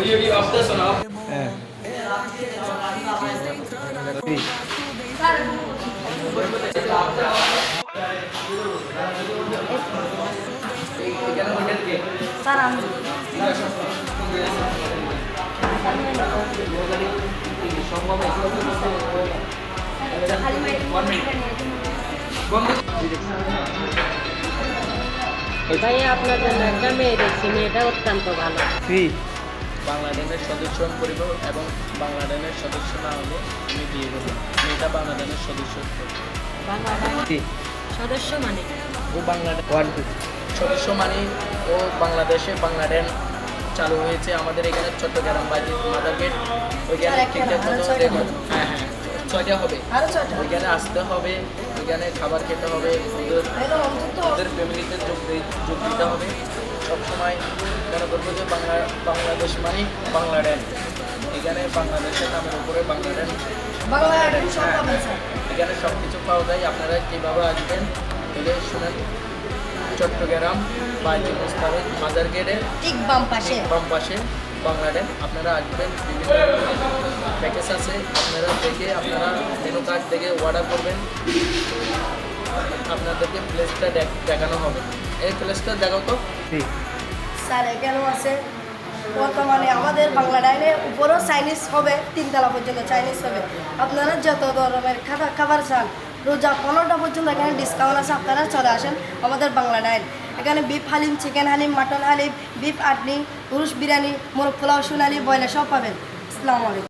you off the sun off? ভাই আপনার জন্য একটা মেয়ে দেখছি, মেয়েটা অত্যন্ত ভালো। বাংলাদেশের সদস্য পরিবার এবং বাংলাদেশের সদস্য না হলে আমি বিয়ে করবো। মেয়েটা বাংলাদেশের সদস্য। সদস্য মানে ও বাংলাদেশ সদস্য মানে ও বাংলাদেশে বাংলাদেশ চালু হয়েছে আমাদের এখানে চট্টগ্রাম মাদার গেট ওইখানে ঠিকঠাক মতো দেখুন। হ্যাঁ হ্যাঁ, 6টা হবে। ওইখানে আসতে হবে, ওইখানে খাবার খেতে হবে, ওদের ফ্যামিলিতে যোগ দিতে হবে। সবসময় মনে করবো যে বাংলাদেশ মানে বাংলাদেশ। এখানে বাংলাদেশের নামের উপরে বাংলাদেশ, এখানে সব কিছু পাওয়া যায়। আপনারা কীভাবে আসবেন এলে শুনেন। চট্টগ্রাম বাইজি মোস্তাফিজ মাদার গেটের ঠিক বাম পাশে বাংলাদেশ। আপনারা আসবেন, বিভিন্ন প্যাকেজ আছে, আপনারা দেখে আপনারা মেনু কার্ড দেখে অর্ডার করবেন। আপনাদেরকে প্লেসটা দেখানো হবে। এই প্লেসটা দেখাও তো। স্যার এখানেও আছে বর্তমানে আমাদের বাংলাদেশের উপরও চাইনিজ হবে, 3 তলা পর্যন্ত চাইনিজ হবে। আপনারা যত ধরনের খাবার চান, রোজা 15টা পর্যন্ত এখানে ডিসকাউন্ট আছে। আপনারা চলে আসেন আমাদের বাংলাদেশ। এখানে beef haleem, chicken haleem, mutton haleem, beef আটনি, পুরুষ বিরিয়ানি, মোরগ পোলাও, সোনালি, বয়লা সব পাবেন। আসসালামু আলাইকুম।